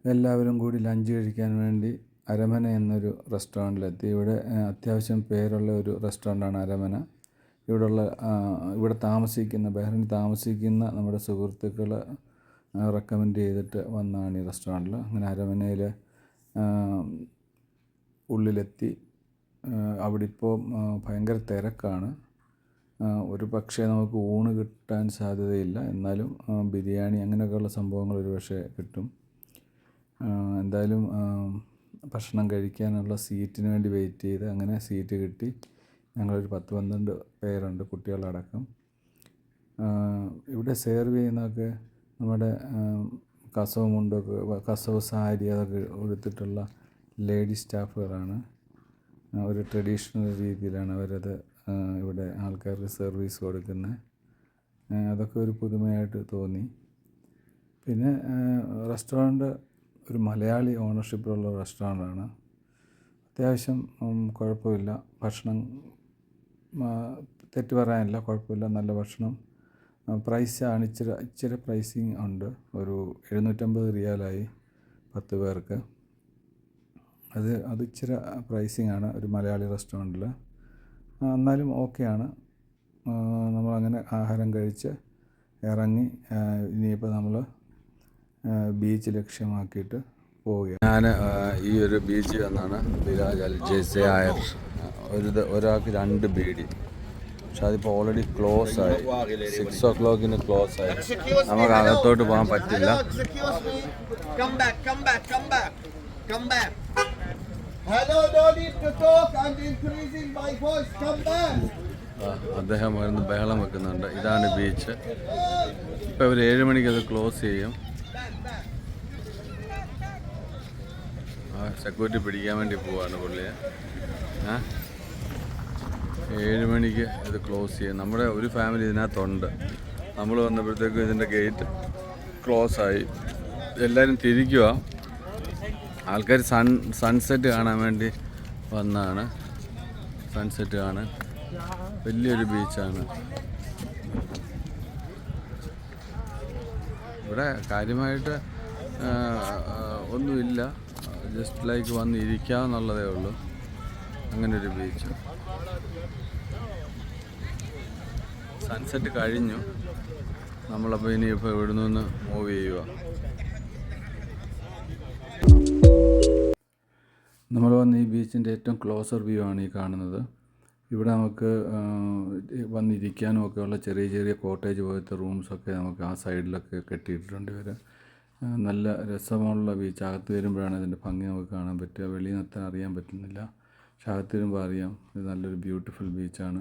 എല്ലാവരും കൂടി ലഞ്ച് കഴിക്കാൻ വേണ്ടി അരമന എന്നൊരു റെസ്റ്റോറൻറ്റിലെത്തി. ഇവിടെ അത്യാവശ്യം പേരുള്ള ഒരു റെസ്റ്റോറൻ്റാണ് അരമന. ഇവിടെ ബഹ്റിനിൽ താമസിക്കുന്ന നമ്മുടെ സുഹൃത്തുക്കൾ റെക്കമെൻഡ് ചെയ്തിട്ട് വന്നതാണ് ഈ റെസ്റ്റോറൻറ്റിൽ. അങ്ങനെ അരമനയിൽ ഉള്ളിലെത്തി. അവിടെ ഇപ്പോൾ ഭയങ്കര തിരക്കാണ്. ഒരു പക്ഷേ നമുക്ക് ഊണ് കിട്ടാൻ സാധ്യതയില്ല. എന്നാലും ബിരിയാണി അങ്ങനെയൊക്കെയുള്ള സംഭവങ്ങൾ ഒരു പക്ഷേ കിട്ടും. എന്തായാലും ഭക്ഷണം കഴിക്കാനുള്ള സീറ്റിന് വേണ്ടി വെയിറ്റ് ചെയ്ത് അങ്ങനെ സീറ്റ് കിട്ടി. ഞങ്ങളൊരു 10-12 പേരുണ്ട്, കുട്ടികളടക്കം. ഇവിടെ സെർവ് ചെയ്യുന്നതൊക്കെ നമ്മുടെ കസവ് സാരി അതൊക്കെ ഉടുത്തിട്ടുള്ള ലേഡി സ്റ്റാഫുകളാണ്. ഒരു ട്രഡീഷണൽ രീതിയിലാണ് അവരത് ഇവിടെ ആൾക്കാർക്ക് സർവീസ് കൊടുക്കുന്നത്. അതൊക്കെ ഒരു പുതുമയായിട്ട് തോന്നി. പിന്നെ റെസ്റ്റോറൻറ്റ് ഒരു മലയാളി ഓണർഷിപ്പിലുള്ള റെസ്റ്റോറൻ്റാണ്. അത്യാവശ്യം കുഴപ്പമില്ല. ഭക്ഷണം തെറ്റ് പറയാനില്ല, കുഴപ്പമില്ല, നല്ല ഭക്ഷണം. പ്രൈസാണ് ഇച്ചിരി പ്രൈസിങ് ഉണ്ട്. ഒരു 750 റിയാലായി 10 പേർക്ക്. അത് ഇച്ചിരി പ്രൈസിങ് ആണ് ഒരു മലയാളി റെസ്റ്റോറൻറ്റിൽ. എന്നാലും ഓക്കെയാണ്. നമ്മളങ്ങനെ ആഹാരം കഴിച്ച് ഇറങ്ങി. ഇനിയിപ്പോൾ നമ്മൾ ബീച്ച് ലക്ഷ്യമാക്കിയിട്ട് പോവുകയാണ്. ഞാൻ ഈ ഒരു ബീച്ചിൽ വന്നാണ് ബിലാൽ അൽ ജസൈർ. ഒരാൾക്ക് 2 ബീഡി. പക്ഷെ അതിപ്പോൾ ഓൾറെഡി ക്ലോസ് ആയി. 6 o'clock ക്ലോസ് ആയി. നമുക്ക് അകത്തോട്ട് പോകാൻ പറ്റില്ല. അദ്ദേഹം വരുന്ന ബഹളം വെക്കുന്നുണ്ട്. ഇതാണ് ബീച്ച്. ഇപ്പോൾ ഇവർ 7 മണിക്ക് അത് ക്ലോസ് ചെയ്യും. സെക്യൂരിറ്റി പിടിക്കാൻ വേണ്ടി പോവാണ് പുള്ളിയെ. 7 മണിക്ക് ഇത് ക്ലോസ് ചെയ്യും. നമ്മുടെ ഒരു ഫാമിലി ഇതിനകത്തുണ്ട്. നമ്മൾ വന്നപ്പോഴത്തേക്കും ഇതിൻ്റെ ഗേറ്റ് ക്ലോസ് ആയി. എല്ലാവരും തിരിക്കുക. ആൾക്കാർ സൺസെറ്റ് കാണാൻ വേണ്ടി വന്നതാണ്. സൺസെറ്റ് കാണാൻ വലിയൊരു ബീച്ചാണ്. ഇവിടെ കാര്യമായിട്ട് ഒന്നുമില്ല. ജസ്റ്റ് ലൈക്ക് വന്ന് ഇരിക്കാമെന്നുള്ളതേ ഉള്ളൂ. അങ്ങനൊരു ബീച്ച്. സൺസെറ്റ് കഴിഞ്ഞു. നമ്മളപ്പോൾ ഇനിയിപ്പോൾ ഇവിടെ നിന്ന് മൂവ് ചെയ്യുക. നമ്മൾ വന്ന് ഈ ബീച്ചിൻ്റെ ഏറ്റവും ക്ലോസർ വ്യൂ ആണ് ഈ കാണുന്നത്. ഇവിടെ നമുക്ക് വന്നിരിക്കാനും ഒക്കെയുള്ള ചെറിയ ചെറിയ കോട്ടേജ് പോലത്തെ റൂംസൊക്കെ നമുക്ക് ആ സൈഡിലൊക്കെ കെട്ടിയിട്ടുണ്ട് ഇവർ. നല്ല രസമുള്ള ബീച്ച്. അകത്ത് വരുമ്പോഴാണ് ഇതിൻ്റെ ഭംഗി നമുക്ക് കാണാൻ പറ്റുക. വെളിയിൽ നിന്ന് അറിയാൻ പറ്റുന്നില്ല. പക്ഷെ അകത്ത് വരുമ്പോൾ അറിയാം ഇത് നല്ലൊരു ബ്യൂട്ടിഫുൾ ബീച്ചാണ്.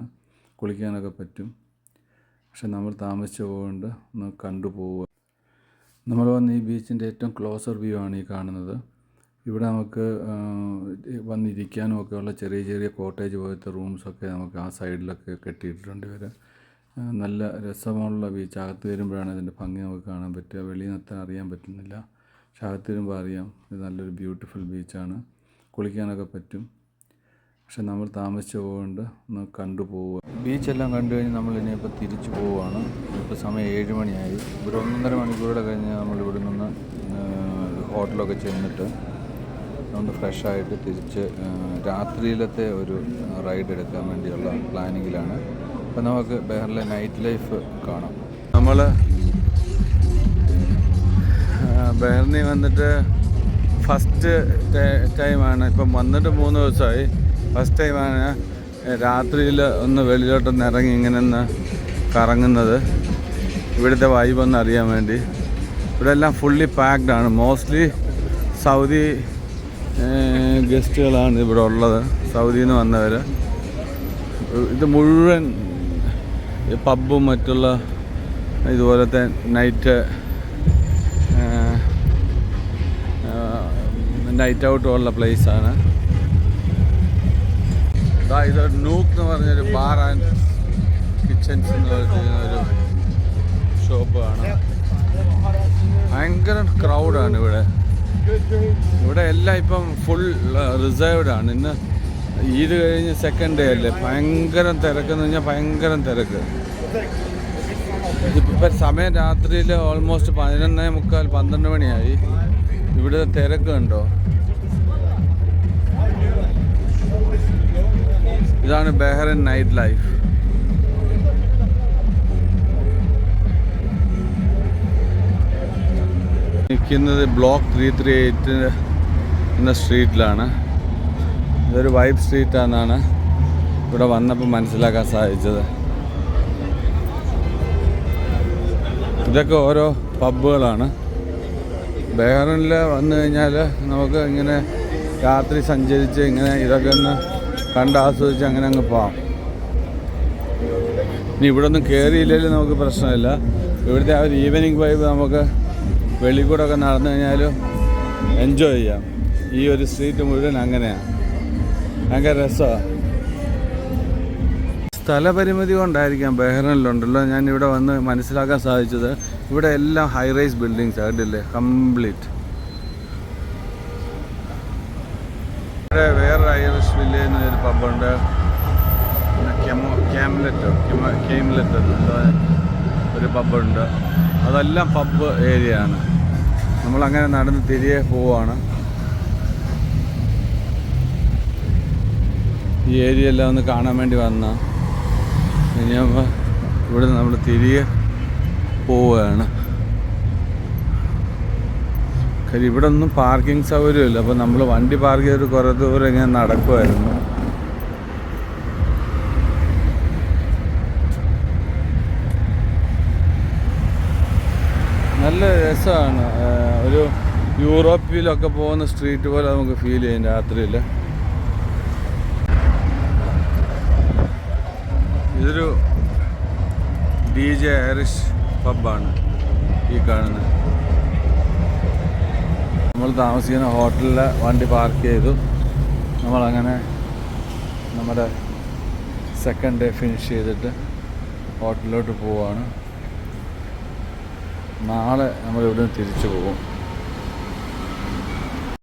കുളിക്കാനൊക്കെ പറ്റും. പക്ഷെ നമ്മൾ താമസിച്ച് പോകൊണ്ട് ഒന്ന് കണ്ടുപോവുക. നമ്മൾ വന്ന് ഈ ബീച്ചിൻ്റെ ഏറ്റവും ക്ലോസർ വ്യൂ ആണ് ഈ കാണുന്നത്. ഇവിടെ നമുക്ക് വന്നിരിക്കാനും ഒക്കെയുള്ള ചെറിയ ചെറിയ കോട്ടേജ് പോലത്തെ റൂംസൊക്കെ നമുക്ക് ആ സൈഡിലൊക്കെ കെട്ടിയിട്ടുണ്ട് ഇവർ. നല്ല രസമുള്ള ബീച്ച്. അകത്ത് വരുമ്പോഴാണ് ഇതിൻ്റെ ഭംഗി നമുക്ക് കാണാൻ പറ്റുക. വെളിയിൽ നിന്ന് അറിയാൻ പറ്റുന്നില്ല. പക്ഷെ അകത്ത് വരുമ്പോൾ അറിയാം ഇത് നല്ലൊരു ബ്യൂട്ടിഫുൾ ബീച്ചാണ്. കുളിക്കാനൊക്കെ പറ്റും. പക്ഷെ നമ്മൾ താമസിച്ച് പോകൊണ്ട് ഒന്ന് കണ്ടുപോവുക. ബീച്ചെല്ലാം കണ്ടു കഴിഞ്ഞ് നമ്മൾ ഇനിയിപ്പോൾ തിരിച്ചു പോവുകയാണ്. ഇപ്പോൾ സമയം 7 മണിയായി. ഒരു 1.5 മണിക്കൂറുടെ കഴിഞ്ഞ് നമ്മളിവിടെ നിന്ന് ഹോട്ടലൊക്കെ ചെന്നിട്ട് ഒന്ന് ഫ്രഷായിട്ട് തിരിച്ച് രാത്രിയിലത്തെ ഒരു റൈഡ് എടുക്കാൻ വേണ്ടിയുള്ള പ്ലാനിങ്ങിലാണ്. അപ്പോൾ നമുക്ക് ബഹ്റിലെ നൈറ്റ് ലൈഫ് കാണാം. നമ്മൾ ബഹ്റിനിൽ വന്നിട്ട് ഫസ്റ്റ് ടൈമാണ്. ഇപ്പം വന്നിട്ട് 3 ദിവസമായി. ഫസ്റ്റ് ടൈമാണ് രാത്രിയിൽ ഒന്ന് വെളിയിലോട്ടൊന്ന് ഇറങ്ങി ഇങ്ങനെ ഒന്ന് കറങ്ങുന്നത്. ഇവിടുത്തെ വൈബൊന്ന് അറിയാൻ വേണ്ടി. ഇവിടെ എല്ലാം ഫുള്ളി പാക്ഡ് ആണ്. മോസ്റ്റ്ലി സൗദി ഗസ്റ്റുകളാണ് ഇവിടെ ഉള്ളത്. സൗദിയിൽ നിന്ന് വന്നവർ. ഇത് മുഴുവൻ പബ്ബും മറ്റുള്ള ഇതുപോലത്തെ നൈറ്റ് ഔട്ടുള്ള പ്ലേസാണ്. ഇത് നൂക്ക് എന്ന് പറഞ്ഞൊരു ബാർ ആൻഡ് കിച്ചൻസ് എന്ന് പറയുന്ന ഒരു ഷോപ്പ് ആണ്. ഭയങ്കര ക്രൗഡാണ് ഇവിടെ. ഇവിടെ എല്ലാം ഇപ്പം ഫുൾ റിസർവ്ഡ് ആണ്. ഇന്ന് ഈദ് കഴിഞ്ഞ് സെക്കൻഡ് ഡേ അല്ലേ. ഭയങ്കര തിരക്കെന്ന് പറഞ്ഞാൽ ഭയങ്കര തിരക്ക്. ഇപ്പം സമയം രാത്രിയിൽ ഓൾമോസ്റ്റ് 11:45-12 മണിയായി. ഇവിടെ ഇവിടെ തിരക്ക് കണ്ടോ? ഇതാണ് ബഹ്റൈൻ നൈറ്റ് ലൈഫ്. നിൽക്കുന്നത് ബ്ലോക്ക് 338 എന്ന സ്ട്രീറ്റിലാണ്. ഇതൊരു വൈബ് സ്ട്രീറ്റാണെന്നാണ് ഇവിടെ വന്നപ്പോൾ മനസ്സിലാക്കാൻ സാധിച്ചത്. ഇതൊക്കെ ഓരോ പബ്ബുകളാണ്. ബഹ്റൈനിൽ വന്നു കഴിഞ്ഞാൽ നമുക്ക് ഇങ്ങനെ രാത്രി സഞ്ചരിച്ച് ഇങ്ങനെ ഇതൊക്കെ ഒന്ന് കണ്ടാസ്വദിച്ച് അങ്ങനെ അങ്ങ് പോകാം. ഇനി ഇവിടെ ഒന്നും കയറിയില്ലെങ്കിലും നമുക്ക് പ്രശ്നമില്ല. ഇവിടുത്തെ ആ ഒരു ഈവനിങ് വൈബ് നമുക്ക് വെളിയിൽ കൂടെ ഒക്കെ നടന്നു കഴിഞ്ഞാലും എൻജോയ് ചെയ്യാം. ഈ ഒരു സ്ട്രീറ്റ് മുഴുവൻ അങ്ങനെയാണ്, ഭയങ്കര രസമാണ്. സ്ഥലപരിമിതി കൊണ്ടായിരിക്കാം ബഹ്റൈനിലുണ്ടല്ലോ ഞാൻ ഇവിടെ വന്ന് മനസ്സിലാക്കാൻ സാധിച്ചത്. ഇവിടെ എല്ലാം ഹൈ റൈസ് ബിൽഡിങ്സ് ആയിട്ടില്ലേ, കംപ്ലീറ്റ്. ഇവിടെ വേറൊരു ഐറിഷ് വില്ലേജ് എന്നൊരു പബ്ബുണ്ട്. പിന്നെ കെയിംലെറ്റ് ഒരു പബ്ബുണ്ട്. അതെല്ലാം പബ്ബ് ഏരിയ ആണ്. നമ്മളങ്ങനെ നടന്ന് തിരികെ പോവുകയാണ്. ഈ ഏരിയ എല്ലാം ഒന്ന് കാണാൻ വേണ്ടി വന്ന ഇനിയാകുമ്പോൾ ഇവിടെ നമ്മൾ തിരികെ പോവുകയാണ്. കാര്യം ഇവിടെ ഒന്നും പാർക്കിംഗ് സൗകര്യമില്ല. അപ്പോൾ നമ്മൾ വണ്ടി പാർക്ക് ചെയ്തിട്ട് കുറേ ദൂരം ഇങ്ങനെ നടക്കുമായിരുന്നു. നല്ല രസമാണ്. ഒരു യൂറോപ്പിലൊക്കെ പോകുന്ന സ്ട്രീറ്റ് പോലെ നമുക്ക് ഫീൽ ചെയ്യും രാത്രിയിൽ. ഇതൊരു DJ ഐറിഷ് പബ്ബാണ് ഈ കാണുന്നത്. നമ്മൾ താമസിക്കുന്ന ഹോട്ടലിൽ വണ്ടി പാർക്ക് ചെയ്തു. നമ്മളങ്ങനെ നമ്മുടെ സെക്കൻഡ് ഡേ ഫിനിഷ് ചെയ്തിട്ട് ഹോട്ടലിലോട്ട് പോവുകയാണ്. നാളെ നമ്മൾ ഇവിടുന്ന് തിരിച്ചു പോകും.